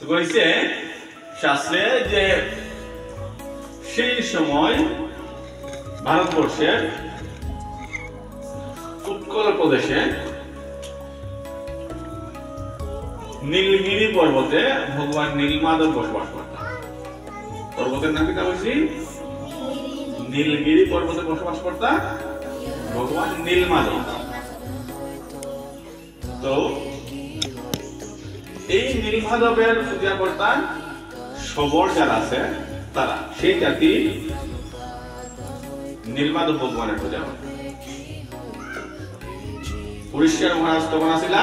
তো কইছে শাস্ত্রে যে সেই সময় ভারতবর্ষের উৎকল প্রদেশে নীলগিরি পর্বতে ভগবান নীলমাধব বসবাস করতেন। পর্বতের নাম কি বলছি? নীলগিরি পর্বতে বসবাস করতেন ভগবান নীলমাধব। তো এই নীলমাধবের পূজা করতেন সবর যারা আছে তারা, সেই জাতি নীলমাধব ভগবানের পূজা করতেন। উড়িষ্যার মহারাজ তখন আসিলা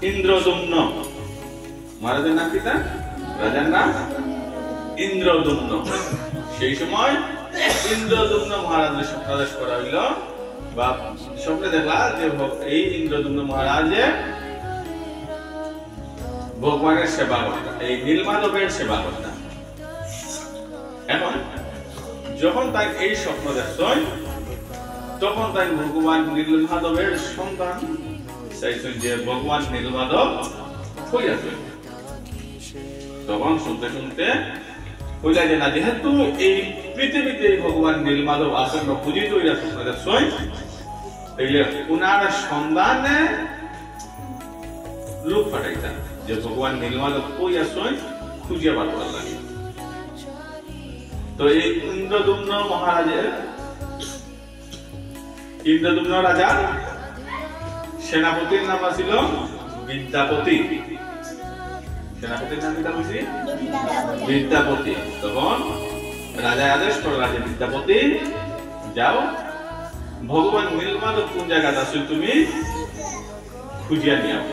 ইন্দ্রদুম্ন। মহারাজের নাম কি? রাজার নাম ইন্দ্রদুম্ন। সেই সময় ইন্দ্রদুম্ন মহারাজের স্বপ্নাদেশ করা হইল, বা স্বপ্নে দেখলা যে এই ইন্দ্রদুম্ন মহারাজে ভগবানের সেবা করতেন, এই নীলমাধবের সেবা করতেন। এখন যখন তাই এই স্বপ্ন দেখছেন তখন তাই ভগবান নীলমাধবের সন্তান চাইছেন যে ভগবান নীলমাধব হইয়াছে। তখন শুনতে শুনতে হইলা যে না, যেহেতু এই পৃথিবীতে ভগবান নীলমাধব আসন্ন পূজিত হইয়া স্বপ্ন দেখছেন, তাইলে উনার সন্ধানে লোক পাঠাইতেন যে ভগবান নীলমাধব কই আসেন খুঁজিয়া বার করার লাগে। তো এই ইন্দ্রদুম্ন মহারাজের, ইন্দ্রদুম্ন রাজার সেনাপতির নাম ছিল বিদ্যাপতি। সেনাপতির নাম কি বলছি? বিদ্যাপতি। তখন রাজা আদেশ করলা যে বিদ্যাপতি যাও, ভগবান নীলমাধব কোন জায়গাতে আছে তুমি খুঁজিয়া নিয়ে আও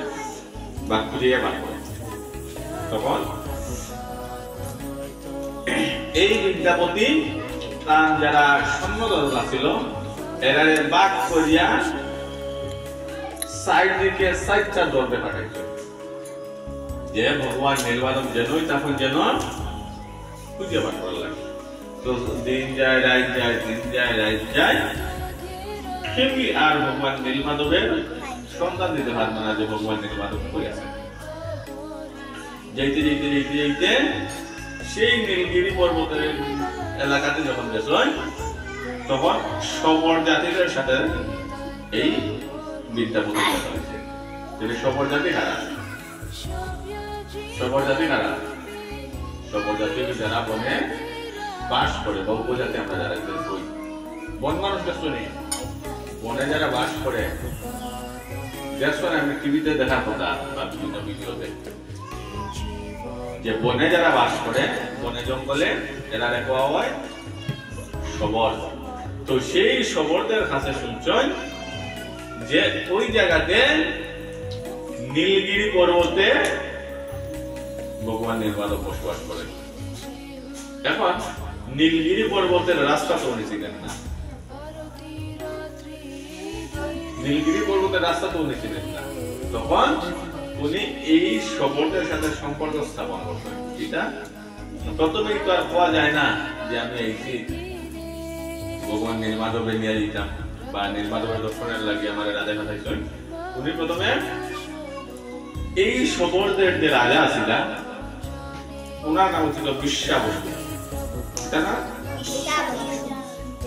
বা খুঁজিয়া বার করো। তখন এই বিদ্যাপতি তার যারা সৈন্যদল ছিল এরারে বাক করিয়া সাইড দিকে সাইডটা দৌড়তে পাঠাইছে যে ভগবান নীলমাধব যেনই তখন যেন খুঁজে বার করার লাগে। তো দিন যায় রাত যায়, দিন যায় রাত যায়, কেউই আর ভগবান নীলমাধবের সন্ধান দিতে পারবে না যে ভগবান নীলমাধব কই আছে। যাইতে যাইতে যাইতে যাইতে সেই নীলগিরি পর্বতের এলাকাতে যখন গেছেন তখন সবর জাতিদের সাথে এই বিদ্যাপতি দেখা হয়েছে। সবর জাতি কারা? সবর জাতি কারা? সবর জাতি যারা বনে বাস করে, বা উপজাতি আমরা যারা কই, বন মানুষ দেখছো নি? বনে যারা বাস করে দেখছো না, আমি টিভিতে দেখার কথা বা বিভিন্ন ভিডিওতে, যে বনে যারা বাস করে, বনে জঙ্গলে এরা দেখা হয় সবর। তো সেই সবরদের কাছে শুনছেন যে ওই জায়গাতে নীলগিরি পর্বতে ভগবান নীলমাধব বসবাস করেন। এখন নীলগিরি পর্বতের রাস্তা তো উনি ছিলেন না, নীলগিরি পর্বতের রাস্তা তো উনি ছিলেন না। তখন উনি এই সবরদের সাথে সম্পর্ক স্থাপন করতেন। এটা প্রথমেই তো আর পাওয়া যায় না যে আমি এইছি ভগবান নীলমাধবের নিয়ে দিতাম বা নীলমাধবের দর্শনের লাগে আমার রাজা পাঠাইছেন। উনি প্রথমে এই সবরদের যে রাজা ছিল ওনার নাম ছিল বিশ্বাবসু।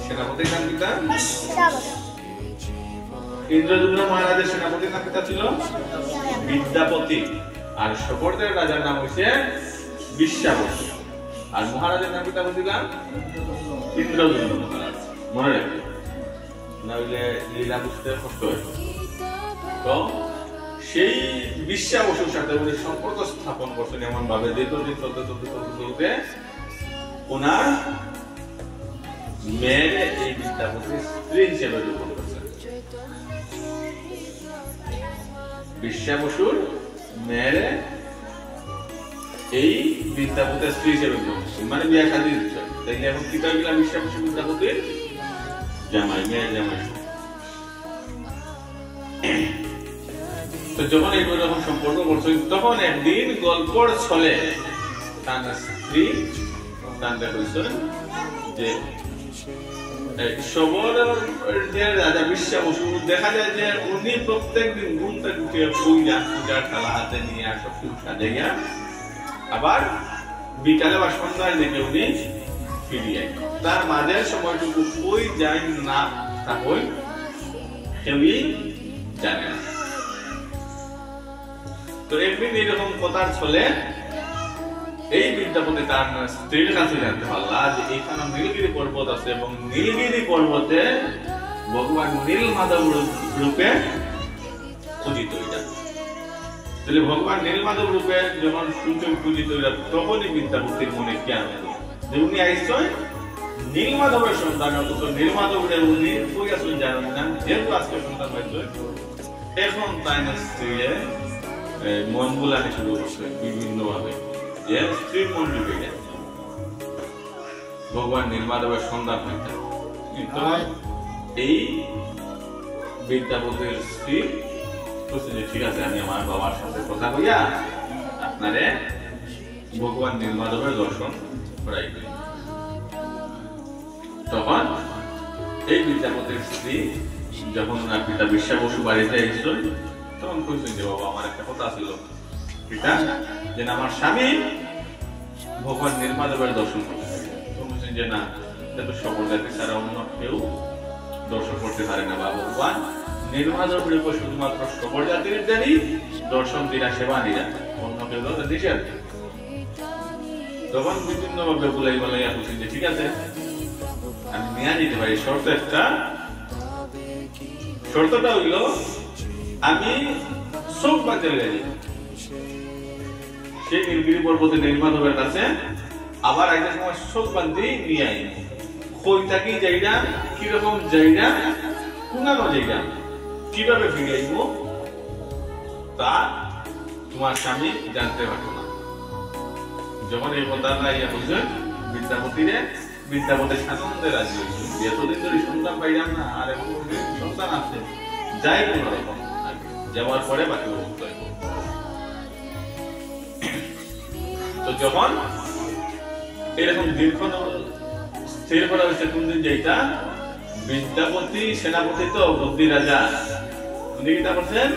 সেনাপতির নাম কি? ইন্দ্রদুম্ন মহারাজের সেনাপতির নাম কি ছিল? বিদ্যাপতি। আর সবরদের রাজার নাম হচ্ছে বিশ্বাবসু। আর মহারাজের নাম কি বলছিলাম? ইন্দ্রদুম্ন মহারাজ। মনে রাখবে, না হইলে লীলা বুঝতে কষ্ট হয়। তো সেই বিশ্বাবসুর সাথে উনি সম্পর্ক স্থাপন করছেন এমন ভাবে দীর্ঘদিন চলতে চলতে চলতে চলতে ওনার মেয়ের এই বিদ্যাপতির স্ত্রী হিসেবে গ্রহণ করছেন। বিশ্বাবসুর মেয়ের এই বিদ্যাপতির স্ত্রী হিসেবে গ্রহণ করছেন, মানে বিয়ে শাদী দিচ্ছে। তাইলে এখন কি করা গেলাম? বিশ্বাবসু বিদ্যাপতির জামাই, মেয়ের জামাই। তো যখন এইগুলো যখন সম্পর্ক করছেন তখন একদিন গল্পর ছলে তার স্ত্রী জানতে হয়েছেন যে সবরের রাজা বিশ্বাবসু দেখা যায় যে উনি প্রত্যেকদিন ঘুম থেকে উঠে পূজার থালা হাতে নিয়ে সবকিছু সাজাইয়া আবার বিকালে বা সন্ধ্যার দিকে উনি ফিরিয়ে। তার মাঝের সময়টুকু কই যায় না তা হই কেউই জানে না। তো একদিন এইরকম কথার ছলে এই বিদ্যাপতি তার স্ত্রীর কাছে জানতে পারলা যে এখানে নীলগিরি পর্বত আছে এবং নীলগিরি পর্বতে ভগবান নীলমাধব রূপে পূজিত হইয়া। তাহলে ভগবান নীলমাধব রূপে যখন পূজিত হইয়া তখনই বিদ্যাপতির মনে জ্ঞান হলো যে উনি আইসই নীলমাধবের সন্তান, অথচ নীলমাধবের উনি কই আসলে জানেন না। যেহেতু আজকে সন্তান হয়েছে এখন তাই না স্ত্রীরে মন বুলানি শুরু করছে বিভিন্ন ভাবে, যে স্ত্রীর মন ডুবে গেছে ভগবান নীলমাধবের সন্তান হইতে। এই বিদ্যাপতির স্ত্রী বলছে যে ঠিক আছে, আমি আমার বাবার সাথে কথা কইয়া আপনারে ভগবান নীলমাধবের দর্শন করাই দিই। তখন এই বিদ্যাপতির স্ত্রী যখন ওনার পিতা বিশ্বা বসু বাড়িতে এসেছিল তখন কইছেন যে বাবা আমার একটা কথা ছিল পিতা, যে আমার স্বামী ভগবান নীলমাধবের দর্শন করতে পারে। তখন বলছেন যে না, এটা তো সকল জাতি ছাড়া অন্য কেউ দর্শন করতে পারে না, বা ভগবান নীলমাধবের উপর শুধুমাত্র সকল জাতির জানি দর্শন দিরা সেবা নিরা, অন্য কেউ তো নিষেধ। তখন বিভিন্ন ভাবে বলাই বলাইয়া বলছেন যে ঠিক আছে আমি নিয়ে যেতে পারি, শর্ত একটা। শর্তটা হইল আমি চোখ বাঁধতে গেছি সেই নীলগিরি পর্বতে নীলমাধবের কাছে, আবার আইতে সময় চোখ বাঁধতে নিয়ে আই কইটা কি যাইরা কিরকম যাইরা কোনানো যাইরা কিভাবে ফিরে আইব তা তোমার স্বামী জানতে পারতো না। যখন এই কথাটা ইয়া বলছেন বিদ্যাপতিরে, বিদ্যাপতি সানন্দে রাজি হয়েছে। এতদিন ধরে সন্তান পাইলাম না, আর এখন সন্তান আছে, যাই কোন রকম যাওয়ার পরে বাকি ভক্ত হইব। তো যখন এরকম দীর্ঘ স্থির করা হয়েছে কোন দিন যেটা বিদ্যাপতি সেনাপতি তো বুদ্ধি রাজা, উনি কি করছেন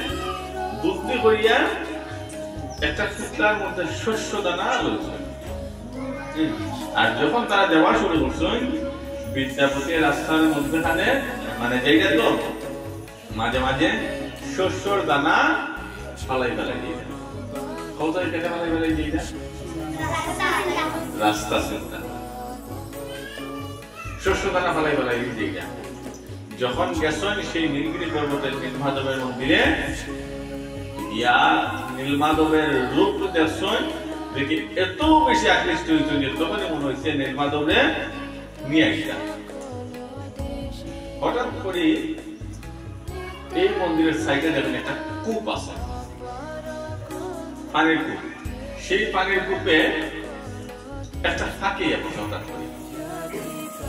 বুদ্ধি করিয়া একটা টুকরার মধ্যে শস্য দানা রয়েছে। আর যখন তারা যাওয়া শুরু করছেন বিদ্যাপতি রাস্তার মধ্যখানে মানে যেটা তো মাঝে মাঝে শস্যর দানা ফালাই ফেলাই দিয়ে কোথায় কেটে ফালাই ফেলাই দিয়ে রাস্তা চিন্তা শস্য দানা ফালাই ফেলাই দিয়ে। যখন গেছেন সেই নীলগিরি পর্বতের নীলমাধবের মন্দিরে ইয়া নীলমাধবের রূপ দেখছেন, দেখি এত বেশি আকৃষ্ট হয়েছে যে তখনই মনে হয়েছে নীলমাধবরে নিয়ে আসা। হঠাৎ করে এই মন্দিরের সাইডে দেখেন একটা কূপ আছে, পানির কূপ। সেই পানির কূপে একটা ফাঁকি আছে।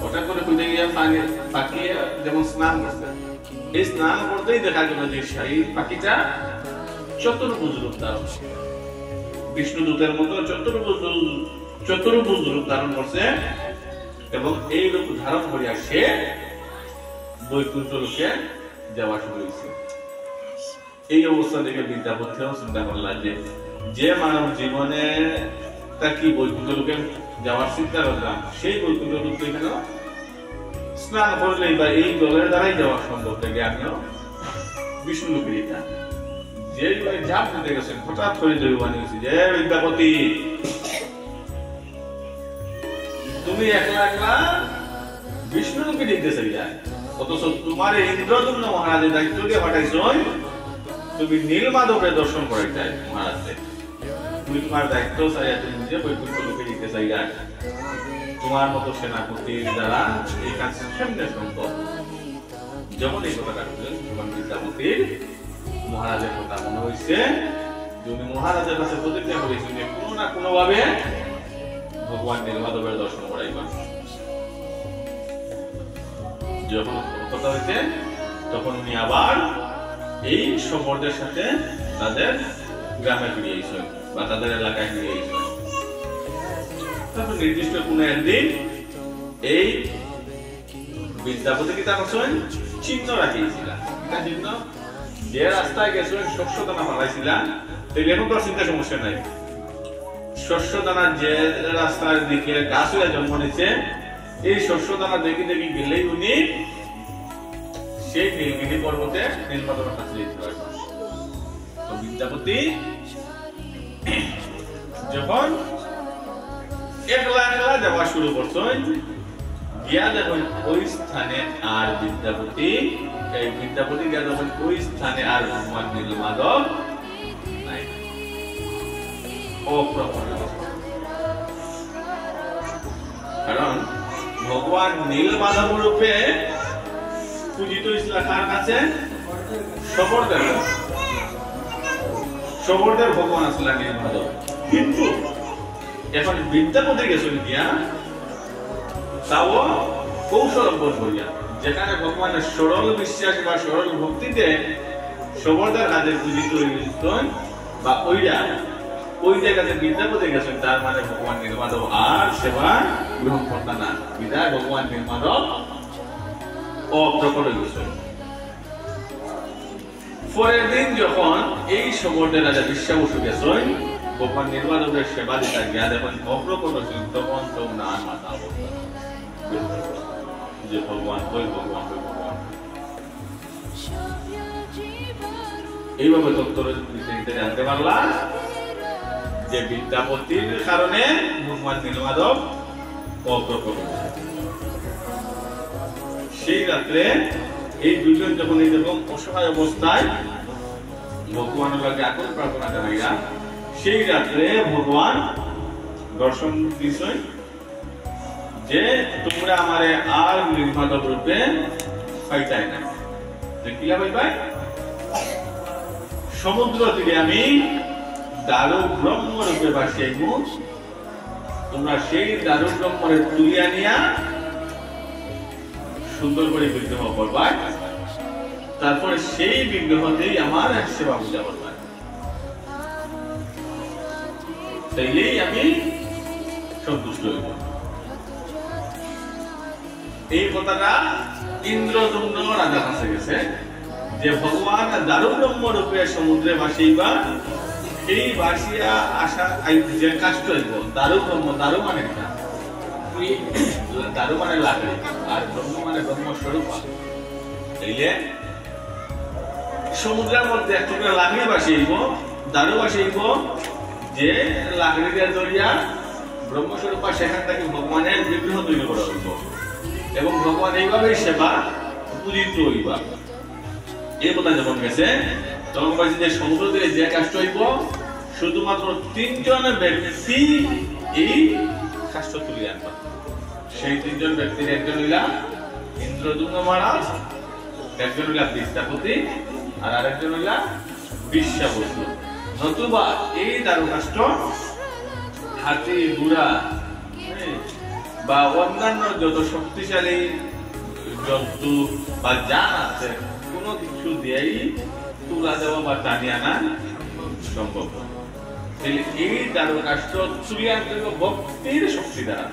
হঠাৎ করে খুঁজে গিয়ে পানি পাকিয়ে যেমন স্নান করছে, এই স্নান করতেই দেখা গেল যে সেই পাখিটা চতুর্ভুজ রূপ ধারণ, বিষ্ণু দূতের মতো চতুর্ভুজ রূপ ধারণ করছে এবং এই রূপ ধারণ করিয়া সে বৈকুণ্ঠ লোকে যাওয়া শুরু হয়েছে। এই অবস্থা দেখে বিদ্যাপতিও চিন্তা করলাম যে মানব জীবনে তা কি বৈকুণ্ঠ লোকে যাওয়ার চিন্তা করলাম, সেই বৈকুণ্ঠ লোক এখানে স্নান করলেই বা এই জলের দ্বারাই যাওয়া সম্ভব থেকে আমিও বিষ্ণু লোকে যেতাম। যে ঝাঁপ দিতে গেছেন হঠাৎ করে জয়বাণী হয়েছে যে বিদ্যাপতি তুমি একলা একলা বিষ্ণু লোকে যেতে চাই যায়, অথচ তোমার ইন্দ্রদম্ন মহারাজের দায়িত্ব দিয়ে পাঠাইছ তুমি নীলমাধবের দর্শন করাই চাই মহারাজকে। তুমি তোমার দায়িত্ব চাই তুমি নিজে বৈকুণ্ঠ লোকে যেতে চাই যায়, তোমার মতো সেনাপতির দ্বারা এই কাজ কেমনে সম্ভব। যখন এই কথাটা বললেন তখন বিদ্যাপতির মহারাজের কথা মনে হয়েছে, উনি মহারাজের কাছে প্রতিজ্ঞা করেছেন যে কোনো না কোনো ভাবে ভগবান নীলমাধবের দর্শন করাইবেন। যখন কথা হয়েছে তখন উনি আবার এই শপথের সাথে তাদের গ্রামে ফিরে এসেছেন বা তাদের এলাকায় ফিরে এসেছেন। তারপর নির্দিষ্ট কোন একদিন এই বিদ্যাপতি কি তার চিহ্ন রাখিয়েছিলেন, এটা চিহ্ন যে রাস্তায় গেছিলেন শস্য দানা ফালাইছিলেন, তাহলে এখন তো চিন্তা সমস্যা নাই, শস্য দানা যে রাস্তার দিকে গাছ হয়ে জন্ম নিচ্ছে, এই শস্য দানা দেখে দেখে গেলেই উনি সেই নীলগিরি পর্বতে নীলমাধবের কাছে যেতে পারবেন। তো বিদ্যাপতি যখন একলা একলা যাওয়া শুরু করছেন, গিয়া যখন ওই স্থানে আর বিদ্যাপতি গিয়া যখন ওই স্থানে আর ভগবান নীলমাধব নাই, কারণ ভগবান নীলমাধব রূপে পূজিত ইসলাম কাছে সবরদেব ভগবান আসলে নীলমাধব। কিন্তু এখন বিদ্যাপতি গেছেন গিয়া তাও কৌশল করিয়া, যেখানে ভগবানের সরল বিশ্বাস বা সরল ভক্তিতে সবরদের কাছে পূজিত হইতেন বা ওই জায়গাতে বিদ্যাপতি গেছেন, তার মানে ভগবান নীলমাধব আর সেবা গ্রহণ করতে না, বিদায় ভগবান নীলমাধব অপ্রকট হয়েছেন। পরের দিন যখন এই সবরদের রাজা বিশ্বাবসু গেছেন ভগবান নীলমাধবের সেবা দিতে গিয়া যখন অপ্রকট হয়েছেন, তখন তো না মাথা অবস্থা যে ভগবান এইভাবে তত্ত্ব জানতে পারলাম যে বিদ্যাপতির কারণে ভগবান নীলমাধব অপ্রকট। সেই রাত্রে এই দুজন যখন এইরকম অসহায় অবস্থায় ভগবানের কাছে আকুল প্রার্থনা জানাইয়া, সেই রাত্রে ভগবান দর্শন দিয়েছেন যে তোমরা আমারে আর নীলমাধব রূপে পাইতাই না, কিলা পাইবাই? সমুদ্র তীরে আমি দারু ব্রহ্ম রূপে বাসিয়াইব, তোমরা সেই দারু ব্রহ্মরে তুলিয়া নিয়া সুন্দর করে বিগ্রহ করবা, তারপরে সেই বিগ্রহতেই আমার সেবা পূজা করবা, তাইলেই আমি সন্তুষ্ট হইব। এই কথাটা ইন্দ্রদুম্ন রাজার কাছে গেছে যে ভগবান দারু ব্রহ্ম রূপে সমুদ্রে ভাসিবা, এই ভাসিয়া আসা যে কাষ্ট হইব দারু ব্রহ্ম, দারু মানে দারু মানে লাকড়ি আর ব্রহ্ম মানে ব্রহ্মস্বরূপ। তাইলে সমুদ্রের মধ্যে এক টুকরা লাকড়ি ভাসিব, দারু ভাসিব, যে লাকড়িটা জড়িয়া ব্রহ্মস্বরূপ, সেখান থেকে ভগবানের বিগ্রহ তৈরি করা হইব এবং ভগবান এইভাবে সেবা পূজিত হইবা। এই কথা যখন গেছে তখন বলছে যে সমুদ্র তীরে যে কাষ্ট হইব শুধুমাত্র 3 জন ব্যক্তি এই কাষ্ট তুলিয়া আনবা। সেই 3 জন ব্যক্তির একজন হইলা ইন্দ্রদুম্ন মহারাজ, একজন হইলা বিদ্যাপতি, আর আরেকজন হইলা বিশ্বাবসু। নতুবা এই দারু কাষ্ট হাতি, ঘোড়া বা অন্যান্য যত শক্তিশালী জন্তু বা যান আছে কোনো কিছু দিয়েই তুলা দেওয়া বা টানিয়ে আনা সম্ভব। এই দারু কাষ্ট তুলিয়া আনতে ভক্তির শক্তি দ্বারা।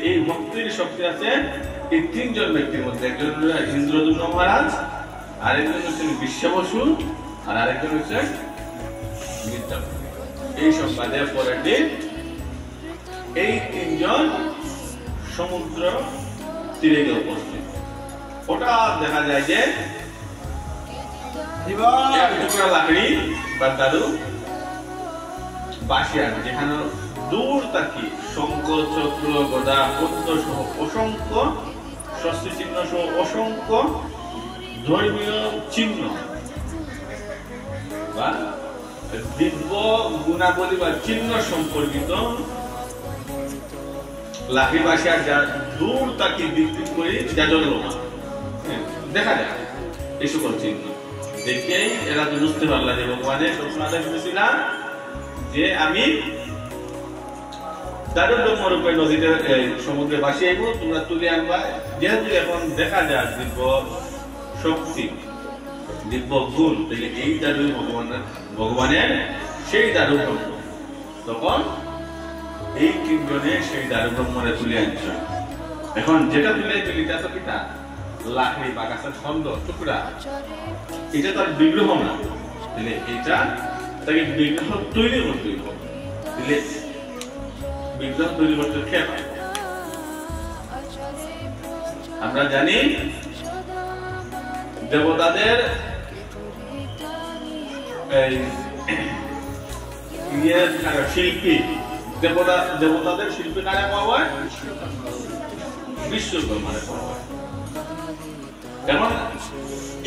এই ভক্তির শক্তি আছে এই 3 জন ব্যক্তির মধ্যে, একজন হল ইন্দ্রদুম্ন মহারাজ, আরেকজন হচ্ছেন বিশ্বাবসু, আর আরেকজন হচ্ছেন বিদ্যাপতি। এই সংবাদের পরের দিন এই 3 জন সমুদ্র তীরে গিয়ে উপস্থিত। ওটা দেখা যায় যে লাকড়ি বা দারু বাসিয়া, যেখানে দূর তাকি শঙ্খ, চক্র, গদা, পদ্ম সহ অসংখ্য শস্ত্র চিহ্ন সহ অসংখ্য ধর্মীয় চিহ্ন বা দিব্য গুণাবলী বা চিহ্ন সম্পর্কিত লাকড়ি বাসিয়া যা দূর তাকি বিক্রি করে দেখা যায় এই সকল চিহ্ন দেখেই এরা বুঝতে পারলা যে ভগবানের সবসময় শুনেছিলাম যে আমি দারু ব্রহ্ম রূপে নদীতে সমুদ্রে ভাসিয়াইব, তোমরা তুলে আনবা। যেহেতু এখন দেখা যায় দিব্য শক্তি, দিব্য গুণ, এই দারু ভগবানের সেই দারু ব্রহ্ম, তখন এই 3 জনে সেই দারু ব্রহ্মরে তুলে আনছে। এখন যেটা তুলে এটা তো কিটা লাকড়ি বা গাছের খন্ড টুকরা, এটা তার বিগ্রহ না, তাহলে এটা তাকে বিগ্রহ তৈরি করতে হবে। দিলে বিগ্রহ তৈরি করতে কে পারে? আমরা জানি দেবতাদের শিল্পী, দেবতাদের শিল্পী কারে পাওয়া হয়? বিশ্বকর্মারে পাওয়া হয়। যেমন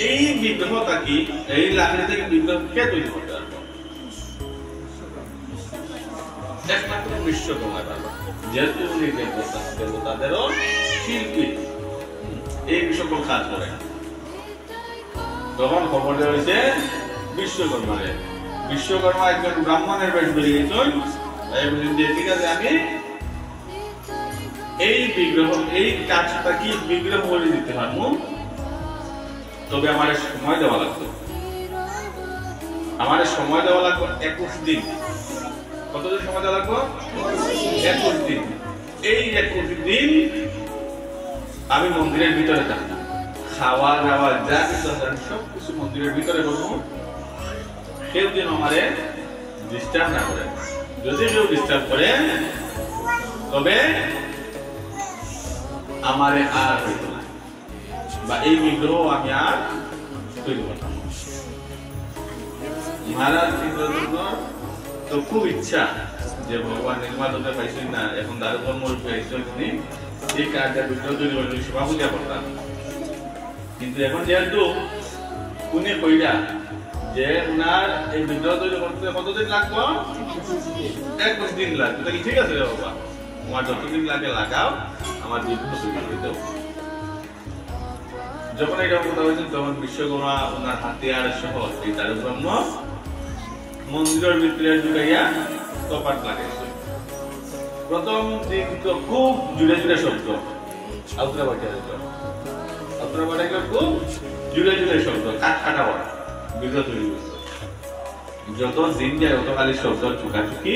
এই বিগ্রহটা কি, এই লাকড়ি থেকে বিগ্রহ কে তৈরি করতে পারবে? একমাত্র বিশ্বকর্মায় পারবে, যেহেতু উনি দেবতাদেরও শিল্পী, এই সকল কাজ করে। তখন খবর দেওয়া হয়েছে বিশ্বকর্মারে। বিশ্বকর্মা একজন ব্রাহ্মণের বেশ বেরিয়ে গেছেন, ঠিক আছে আমি এই বিগ্রহ, এই কাজটা কি বিগ্রহ বলে দিতে পারবো, তবে আমার সময় দেওয়া লাগবে। আমার সময় দেওয়া লাগবে 21 দিন। কতদিন সময় দেওয়া লাগবে? 21 দিন। এই 21 দিন আমি মন্দিরের ভিতরে থাকবো, খাওয়া দাওয়া যা কিছু সবকিছু মন্দিরের ভিতরে করবো। কেউ যেন আমারে ডিস্টার্ব না করে। যদি কেউ ডিস্টার্ব করে তবে আমারে আর হইতো না, বা এই বিগ্রহ আমি আর তৈরি করতাম না। মহারাজ ইন্দ্রদুম্নর তো খুব ইচ্ছা যে ভগবান নির্মাণে পাইছেন না, এখন দারুকর্ম পাইছেন, এই কাজটা বিগ্রহ তৈরি করে সেবা পূজা করতাম। কিন্তু এখন যেহেতু উনি কইরা যে উনার এই বিগ্রহ তৈরি করতে কতদিন লাগবে? 21 দিন লাগবে। ঠিক আছে রে বাবা, তোমার যতদিন লাগে লাগাও, আমার বিগ্রহ তৈরি করে দাও। যখন এটা কথা হয়েছে তখন বিশ্বকর্মা ওনার হাতিয়ার সহ এই দারুব্রহ্ম মন্দিরের ভিতরে ঢুকাইয়া কপাট লাগাইছে। প্রথম দিন তো খুব জুড়ে জুড়ে শব্দ, আউতরা বাটাইল খুব জুড়ে জুড়ে শব্দ, কাঠ কাটা বড় বিগ্রহ তৈরি করছে। যত দিন যায় তত খালি শব্দ চুকাচুকি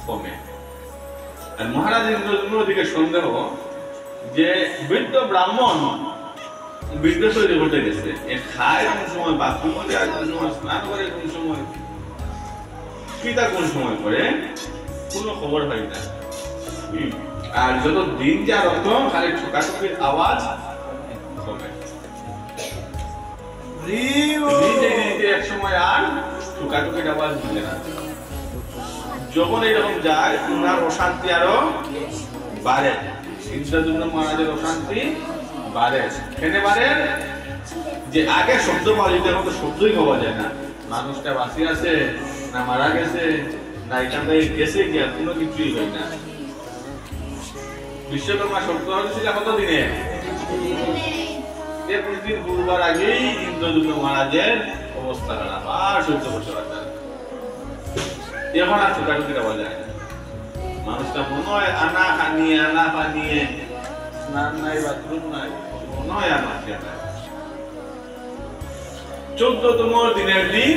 কমে। আর মহারাজ ইন্দ্রদুম্নের দিকে সন্দেহ যে বৃদ্ধ ব্রাহ্মণ বিগ্রহ তৈরি করতে গেছে, খায় কোন সময়, বাথরুমে যায় কোন সময়, স্নান করে কোন সময়, পিতা কোন সময় করে, কোনো খবর হয় না। আর যত দিন যা রত খালি ঠোকাঠুকির আওয়াজ কমে। এক সময় আর ঠোকাঠুকির আওয়াজ দিলে না। যখন এরকম যায় ওনার অশান্তি আরো বাড়ে। ইন্দ্রদুম্ন মহারাজের অশান্তি বাড়ে। কেন বাড়ে? যে আগে শব্দ পাওয়া যেত, এখন তো শব্দই পাওয়া যায় না। মানুষটা বাঁচি আছে না মারা গেছে না এখান থেকে গেছে কি, কোনো কিছুই হয় না। বিশ্বকর্মা শব্দ হয়েছিল কতদিনে? 21 দিন পূর্বার আগেই ইন্দ্রদুম্ন মহারাজের অবস্থা খারাপ, আর সহ্য করতে পারতেন। এখন আর ছোটাছুটি পাওয়া যায় না। মানুষটা মনে হয় আনা পানিয়ে স্নান নাই, বাথরুম নাই, মনে হয় আর মাসিয়া নাই। 14তম দিনের দিন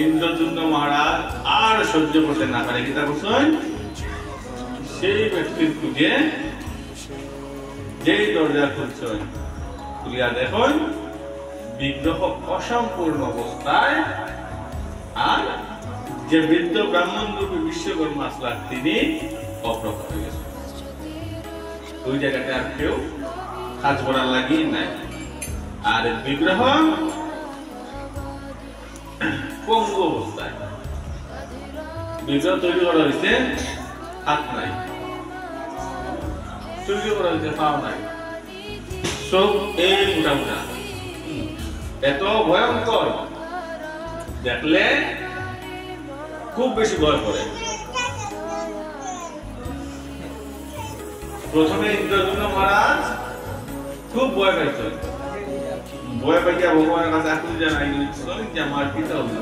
ইন্দ্রদুম্ন মহারাজ আর সহ্য করতে না পারে কি তা বলছেন, সেই ব্যক্তির খুঁজে যেই দরজা খুলছেন, খুলিয়া দেখুন বিগ্রহ অসম্পূর্ণ অবস্থায়, আর যে বৃদ্ধ ব্রাহ্মণ রূপী বিশ্বকর্মা আসলাম তিনি অপ্রকট হয়ে গেছেন। ওই জায়গাতে আর কেউ কাজ করার লাগিয়ে নাই। আর বিগ্রহ পঙ্গু অবস্থায়। বিগ্রহ তৈরি করা হয়েছে, হাত নাই, তৈরি করা হয়েছে পাও নাই, সব এই মোটামুটা। এত ভয়ঙ্কর, দেখলে খুব বেশি ভয় করে। প্রথমে ইন্দ্রদুম্ন মহারাজ খুব ভয় পাইছেন। ভয় পাইয়া ভগবানের কাছে আকুল জানাই যে আমার পিতা হইল।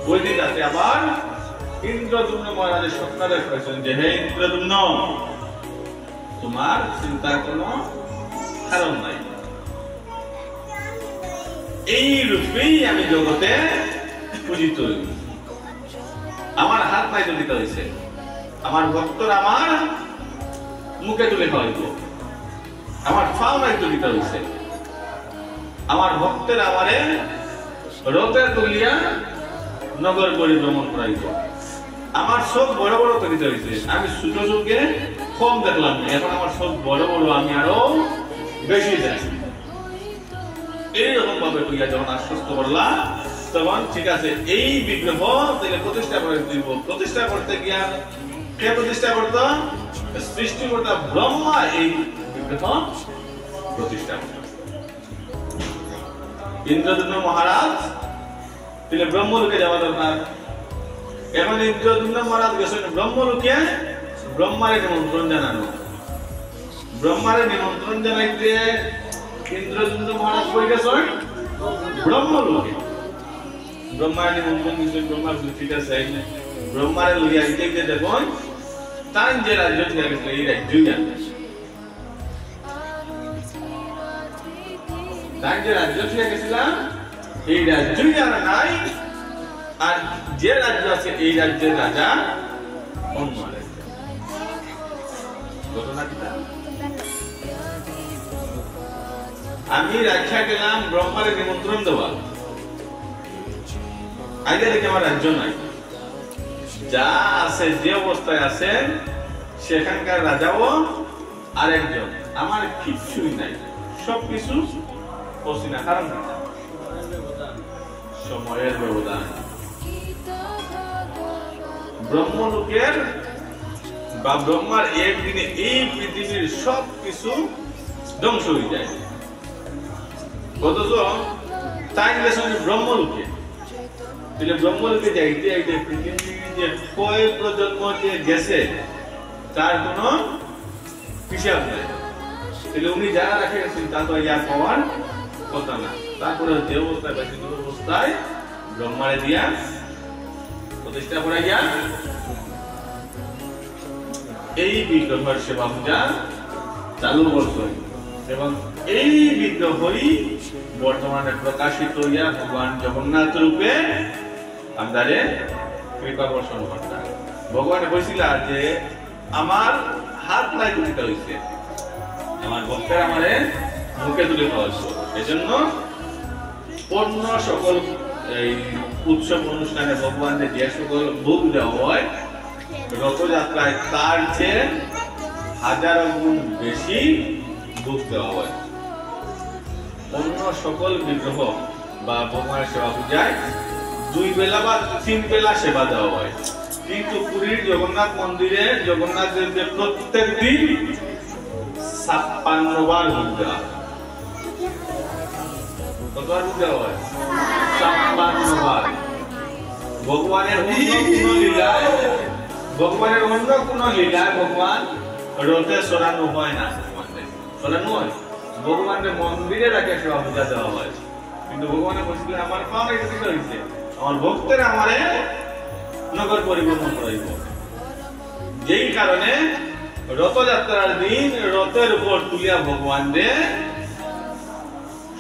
ওই দিন রাতে আবার ইন্দ্রদুম্ন মহারাজের স্বপ্ন দেখাইছেন যে হে ইন্দ্রদুম্ন, তোমার চিন্তার কোনো কারণ নাই। এই রূপেই আমি জগতে পূজিত হইব। আমার হাত নাই তো দিতে হয়েছে, আমার ভক্তরা আমার মুখে তুলে খাওয়াইব, আমার ফাও নাই তো দিতে হয়েছে, আমার ভক্তের আমারে রথে তুলিয়া নগর পরিভ্রমণ করাইব। আমার চোখ বড় বড় করিতে হইছে, আমি ছোট চোখে কম দেখলাম, এখন আমার চোখ বড় বড়, আমি আরো বেশি দেখি। এইরকম ভাবে কইয়া যখন আশ্বস্ত করলাম, তখন ঠিক আছে এই বিগ্রহ থেকে প্রতিষ্ঠা করে দিব। প্রতিষ্ঠা করতে গিয়া কে প্রতিষ্ঠা করত? সৃষ্টিকর্তা ব্রহ্মা এই বিগ্রহ প্রতিষ্ঠা করত। ইন্দ্রদ্যুম্ন মহারাজ তিনি ব্রহ্মলোকে যাওয়া দরকার। এখন ইন্দ্রদ্যুম্ন মহারাজ গেছেন ব্রহ্মলোকে, ব্রহ্মারে নিমন্ত্রণ জানানো। ব্রহ্মারে নিমন্ত্রণ জানাইতে ইন্দ্রদ্যুম্ন মহারাজ কই গেছেন? ব্রহ্মলোকে। ব্রহ্মারে নিমন্ত্রণ দিয়েছেন, ব্রহ্মা ঠিক আছে, ব্রহ্মারে লইয়া আইতে দেখুন তাই যে রাজ্য থেকে গেছিল এই রাজ্যই জানবে। তাই যে রাজ্য থেকে গেছিলাম এই রাজ্যই আর নাই, আর যে রাজ্য আছে এই রাজ্যের রাজা অন্য রাজ্য। ঘটনা কি? আমি রাজ্যা গেলাম ব্রহ্মারে নিমন্ত্রণ দেওয়া, আগে দেখি আমার রাজ্য নাই, যা আছে যে অবস্থায় আছেন সেখানকার রাজাও আরেকজন, আমার কিছুই নাই, সবকিছু অচেনা। কারণ সময়ের ব্যবধান। ব্রহ্মলোকের বা ব্রহ্মার একদিনে এই পৃথিবীর সবকিছু ধ্বংস হয়ে যায়। অথচ তাই গেছেন ব্রহ্মলোকে। ব্রহ্মলোকে যাইতে যাইতে পৃথিবীর যে কয় প্রজন্ম যে গেছে তার কোনো হিসাব নাই। উনি যারা রাখে গেছেন তা তো ইয়া পাওয়ার কথা না। তারপরে যে অবস্থায় বা যে অবস্থায় ব্রহ্মারে দিয়া প্রতিষ্ঠা করাইয়া এই বিগ্রহের সেবা পূজা চালু করছেন, এবং এই বিগ্রহই বর্তমানে প্রকাশিত হইয়া ভগবান জগন্নাথ রূপে আমাদের কৃপা বর্ষণ কর্তা। ভগবান কইছিল যে আমার হাত নাই তুলিতে হইছে, আমার ভক্তের আমারে মুখে তুলে খাওয়াইছো। এজন্য অন্য সকল এই উৎসব অনুষ্ঠানে ভগবানের যে সকল ভোগ দেওয়া হয় রথযাত্রায় তার চেয়ে হাজার গুণ বেশি ভোগ দেওয়া হয়। অন্য সকল বিগ্রহ বা ভগবানের সেবা পূজায় 2 বেলা বা 3 বেলা সেবা দেওয়া হয়, কিন্তু পুরীর জগন্নাথ মন্দিরে জগন্নাথ দেবকে প্রত্যেক দিন 56 বার ভোগ দেওয়া হয়। কতবার ভোগ দেওয়া হয়? 56 বার। ভগবানের অন্য কোন লীলায় ভগবান রথে সরানো হয় না, সরানো হয় ভগবানের মন্দিরে রাখে সেবা পূজা দেওয়া হয়। কিন্তু ভগবানের বলছিল আমার পাওয়া হয়েছে, আমার ভক্তের আমারে নগর পরিভ্রমণ করাইব। যেই কারণে রথযাত্রার দিন রথের উপর তুলিয়া ভগবান দে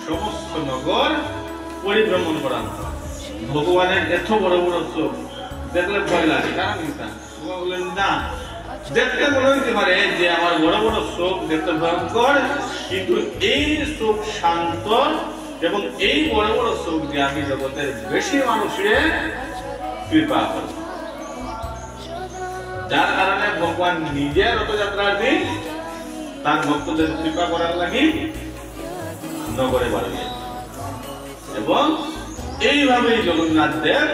সমস্ত নগর পরিভ্রমণ করানো। ভগবানের এত বড় বড় চোখ দেখলে ভয় লাগে, কারণ বললেন না দেখতে মনে হইতে পারে যে আমার বড় বড় চোখ দেখতে ভয়ঙ্কর, কিন্তু এই চোখ শান্ত, এবং এই বড় বড় চোখ দিয়ে আমি জগতের বেশি মানুষের কৃপা করি, যার কারণে ভগবান নিজে রথযাত্রার দিন তার ভক্তদের কৃপা করার লাগি নগরে বাড়িয়ে। এবং এইভাবেই জগন্নাথ দেব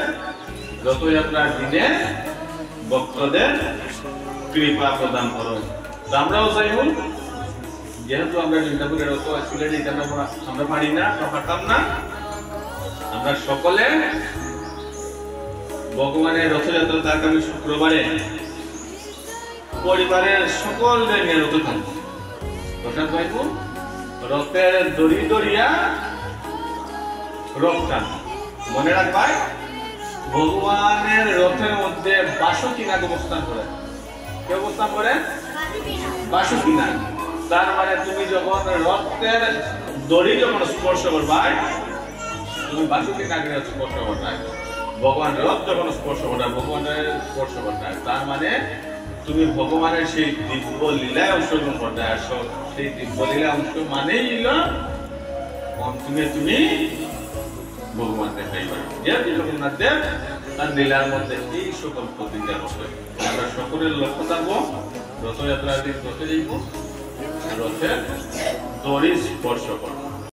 রথযাত্রার দিনে ভক্তদের কৃপা প্রদান করেন। আমরাও চাইব, যেহেতু আমরা দুর্গাপুরের রথ আসলে আমরা পারি না, পারতাম না, আমরা সকলে ভগবানের রথযাত্রা আগামী শুক্রবারে পরিবারের সকলদের নিয়ে রথ থাকবো, প্রসাদ পাইব, রথের দড়ি দড়িয়া রথ টানবো। মনে রাখবাই ভগবানের রথের মধ্যে বাসুকিনাগ অবস্থান করে। কে অবস্থান করে? বাসুকিনাগ। তার মানে তুমি যখন রথের দড়ি যখন স্পর্শ করবাই, তুমি বাসুকিনাগের স্পর্শ করবাই। ভগবান রথ যখন স্পর্শ করবে, ভগবানের স্পর্শ করবে, তার মানে তুমি ভগবানের সেই দিব্য লীলায় অংশগ্রহণ করতে আসো। সেই দিব্য লীলা অংশ মানেই হলো অন্তিমে তুমি ভগবান দেখাইবা। যে জগন্নাথ দেব আর লীলার মধ্যে এই সকল প্রতিজ্ঞা হবে। আমরা সকলের লক্ষ্য থাকবো রথযাত্রার দিন রথে যাইব, রথে দড়ি স্পর্শ করবো।